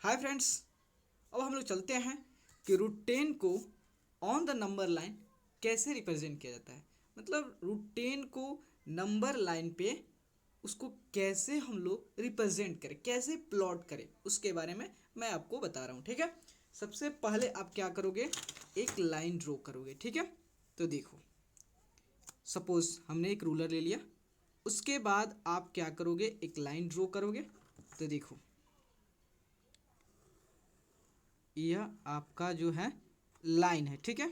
Hi friends, अब हम लोग चलते हैं कि रूट 10 को ऑन द नंबर लाइन कैसे रिप्रेजेंट किया जाता है। मतलब रूट 10 को नंबर लाइन पे उसको कैसे हम लोग रिप्रेजेंट करें, कैसे प्लॉट करें, उसके बारे में मैं आपको बता रहा हूँ। ठीक है, सबसे पहले आप क्या करोगे, एक लाइन ड्रॉ करोगे। ठीक है, तो देखो सपोज हमने एक रूलर ले लिया, उसके बाद आप क्या करोगे, एक लाइन ड्रॉ करोगे। तो देखो यह आपका जो है लाइन है। ठीक है,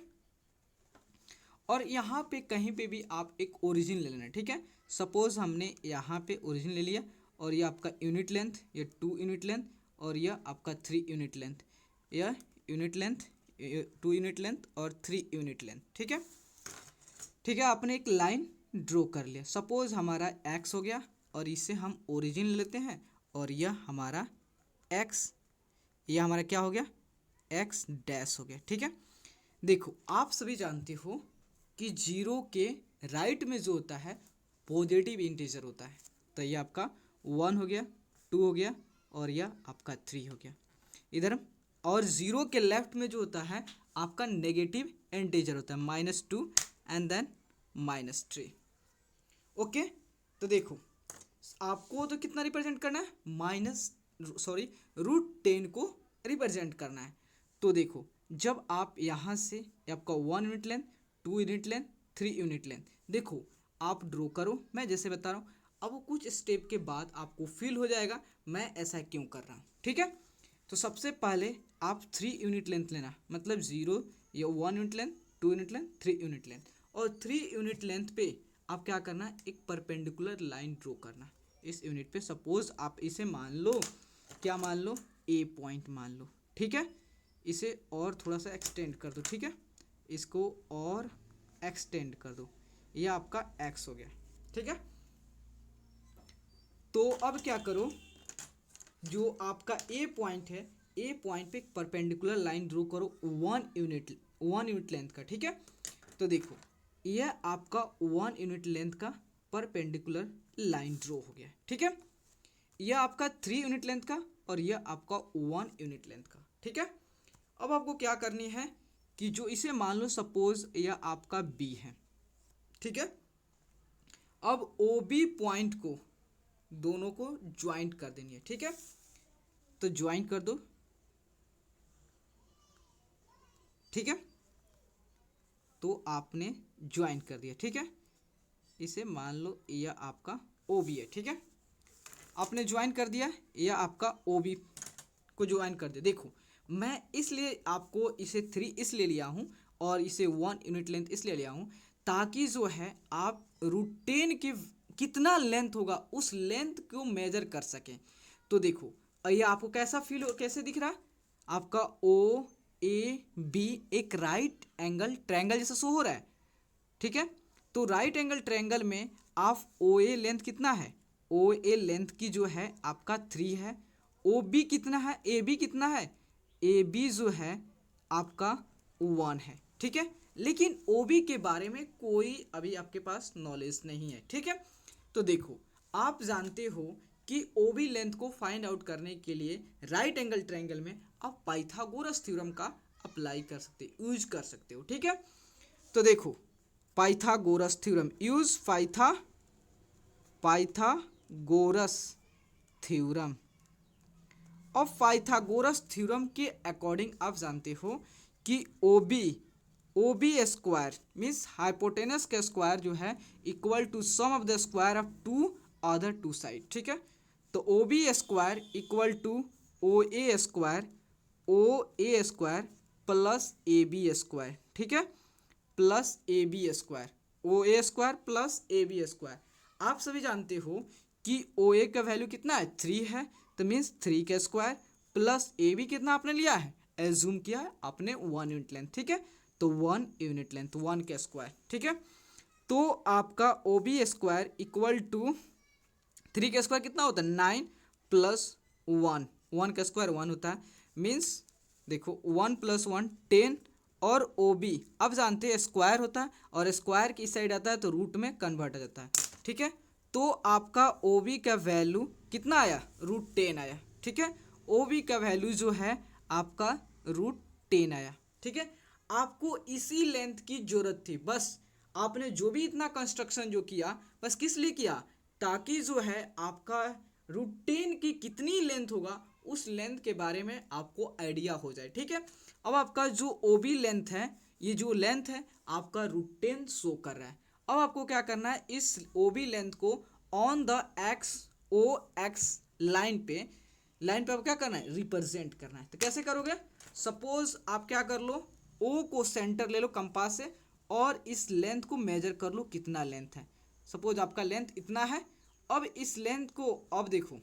और यहाँ पे कहीं पे भी आप एक ओरिजिन ले लेना। ठीक है, सपोज हमने यहाँ पे ओरिजिन ले लिया और ये आपका यूनिट लेंथ, ये 2 यूनिट लेंथ और यह आपका 3 यूनिट लेंथ, यह यूनिट लेंथ, 2 यूनिट लेंथ और 3 यूनिट लेंथ। ठीक है, ठीक है, आपने एक लाइन ड्रॉ कर लिया। सपोज हमारा एक्स हो गया और इसे हम ओरिजिन लेते हैं और यह हमारा एक्स, यह हमारा क्या हो गया, एक्स डैश हो गया। ठीक है, देखो आप सभी जानते हो कि जीरो के राइट में जो होता है पॉजिटिव इंटीजर होता है। तो ये आपका 1 हो गया, 2 हो गया और यह आपका 3 हो गया इधर। और जीरो के लेफ्ट में जो होता है आपका नेगेटिव इंटीजर होता है, -2 एंड देन -3। ओके, तो देखो आपको तो कितना रिप्रेजेंट करना है, रूट 10 को रिप्रेजेंट करना है। तो देखो जब आप यहाँ से आपका 1 unit length, 2 unit length, 3 unit length, देखो आप ड्रॉ करो, मैं जैसे बता रहा हूँ। अब कुछ स्टेप के बाद आपको फील हो जाएगा मैं ऐसा क्यों कर रहा हूँ। ठीक है, तो सबसे पहले आप 3 यूनिट लेंथ लेना, मतलब 0 या 1 unit length, 2 unit length, 3 unit length. और 3 यूनिट लेंथ पे आप क्या करना है, एक परपेंडिकुलर लाइन ड्रॉ करना इस यूनिट पे। सपोज आप इसे मान लो, क्या मान लो, ए पॉइंट मान लो। ठीक है, इसे और थोड़ा सा एक्सटेंड कर दो। ठीक है, इसको और एक्सटेंड कर दो, ये आपका एक्स हो गया। ठीक है, तो अब क्या करो, जो आपका ए पॉइंट है, ए पॉइंट पे एक परपेंडिकुलर लाइन ड्रॉ करो 1 यूनिट लेंथ का। ठीक है, तो देखो यह आपका 1 यूनिट लेंथ का परपेंडिकुलर लाइन ड्रॉ हो गया। ठीक है, यह आपका 3 यूनिट लेंथ का और यह आपका 1 यूनिट लेंथ का। ठीक है, अब आपको क्या करनी है कि जो इसे मान लो सपोज यह आपका बी है। ठीक है, अब ओ बी पॉइंट को दोनों को ज्वाइंट कर देनी है। ठीक है, तो ज्वाइंट कर दो। ठीक है, तो आपने ज्वाइंट कर दिया। ठीक है, इसे मान लो यह आपका ओ बी है। ठीक है, आपने ज्वाइन कर दिया, यह आपका ओ बी को ज्वाइन कर दिया। देखो मैं इसलिए आपको इसे 3 इसलिए लिया हूँ और इसे 1 यूनिट लेंथ इसलिए लिया हूँ ताकि जो है आप रूट 10 की कितना लेंथ होगा उस लेंथ को मेजर कर सकें। तो देखो ये आपको कैसा फील हो, कैसे दिख रहा है, आपका ओ ए बी एक राइट एंगल ट्रायंगल जैसा शो हो रहा है। ठीक है, तो राइट एंगल ट्रायंगल में आप ओ ए लेंथ कितना है, ओ ए लेंथ की जो है आपका 3 है। ओ बी कितना है, ए बी कितना है, ए बी जो है आपका 1 है। ठीक है, लेकिन ओ बी के बारे में कोई अभी आपके पास नॉलेज नहीं है। ठीक है, तो देखो आप जानते हो कि ओ बी लेंथ को फाइंड आउट करने के लिए राइट एंगल ट्रायंगल में आप पाइथागोरस थ्योरम का अप्लाई कर सकते, यूज कर सकते हो। ठीक है, तो देखो Pythagoras theorem, use Pythagoras theorem. और पाइथागोरस थ्योरम के अकॉर्डिंग आप जानते हो कि O B square means hypotenuse का स्क्वायर जो है equal to sum of the square of two other two side. ठीक है, तो O B square equal to O A square plus A B square. ठीक है, plus A B square, O A square plus A B square. आप सभी जानते हो कि ओ ए का वैल्यू कितना है, 3 है, तो मीन्स 3 का स्क्वायर प्लस ए बी कितना आपने लिया है, एज्यूम किया है आपने 1 यूनिट लेंथ। ठीक है, तो 1 यूनिट लेंथ 1 का स्क्वायर। ठीक है, तो आपका O B square equal to 3 का स्क्वायर कितना होता है, 9 प्लस 1, 1 का स्क्वायर 1 होता है, मीन्स देखो 1 प्लस 1 10। और ओ बी अब जानते हैं स्क्वायर होता है और स्क्वायर की साइड आता है तो रूट में कन्वर्ट हो जाता है। ठीक है, तो आपका ओ बी का वैल्यू कितना आया, रूट 10 आया। ठीक है, ओ बी का वैल्यू जो है आपका √10 आया। ठीक है, आपको इसी लेंथ की जरूरत थी, बस आपने जो भी इतना कंस्ट्रक्शन जो किया बस किस लिए किया, ताकि जो है आपका √10 की कितनी लेंथ होगा उस लेंथ के बारे में आपको आइडिया हो जाए। ठीक है, अब आपका जो ओ बी लेंथ है, ये जो लेंथ है आपका √10 शो कर रहा है। अब आपको क्या करना है, इस ओ बी लेंथ को ऑन द एक्स लाइन पे अब क्या करना है, रिप्रेजेंट करना है। तो कैसे करोगे, सपोज आप क्या कर लो, ओ को सेंटर ले लो कंपास से और इस लेंथ को मेजर कर लो कितना लेंथ है। सपोज आपका लेंथ इतना है। अब इस लेंथ को अब देखो,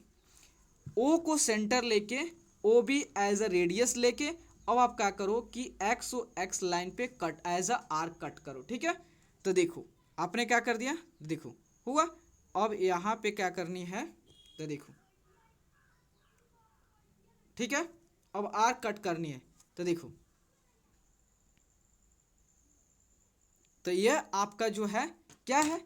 ओ को सेंटर लेके O B as a radius लेके अब आप क्या करो कि एक्स ओ एक्स लाइन पे cut as a arc cut करो। ठीक है, तो देखो आपने क्या कर दिया, देखो हुआ। अब यहाँ पे क्या करनी है, तो देखो ठीक है, अब आर्क कट करनी है। तो देखो, तो यह आपका जो है क्या है,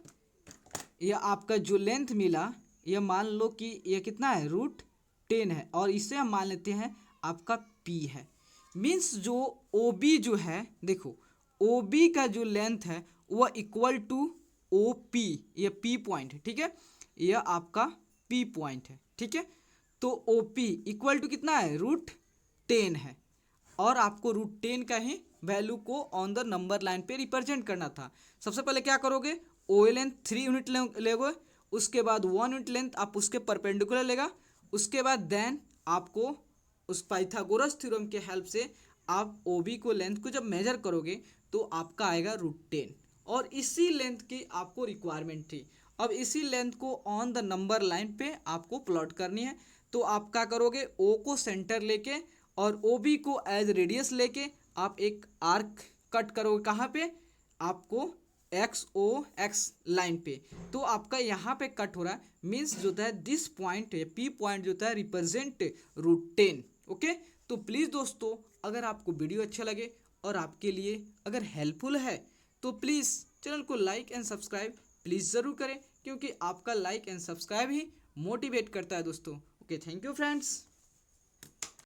यह आपका जो लेंथ मिला, यह मान लो कि यह कितना है, √10 है, और इसे हम मान लेते हैं आपका P है। मीन्स जो OB जो है, देखो OB का जो लेंथ है वह इक्वल टू OP, यह P पॉइंट है। ठीक है, यह आपका P पॉइंट है। ठीक है, तो OP इक्वल टू कितना है, √10 है, और आपको √10 का ही वैल्यू को ऑन द नंबर लाइन पे रिप्रेजेंट करना था। सबसे पहले क्या करोगे, ओ लेंथ 3 यूनिट लेगो, उसके बाद 1 यूनिट लेंथ आप उसके परपेंडिकुलर लेगा, उसके बाद देन आपको उस पाइथागोरस थ्योरम के हेल्प से आप ओ बी को लेंथ को जब मेजर करोगे तो आपका आएगा √10, और इसी लेंथ की आपको रिक्वायरमेंट थी। अब इसी लेंथ को ऑन द नंबर लाइन पे आपको प्लॉट करनी है। तो आप क्या करोगे, ओ को सेंटर लेके और ओ बी को एज रेडियस लेके आप एक आर्क कट करोगे। कहाँ पे, आपको एक्स लाइन पे। तो आपका यहाँ पे कट हो रहा है, मीन्स जो है दिस पॉइंट P पॉइंट जो है रिप्रेजेंट √10। ओके, तो प्लीज़ दोस्तों, अगर आपको वीडियो अच्छा लगे और आपके लिए अगर हेल्पफुल है तो प्लीज़ चैनल को लाइक एंड सब्सक्राइब प्लीज़ ज़रूर करें, क्योंकि आपका like and subscribe he motivate करता है दोस्तों। Okay, thank you friends.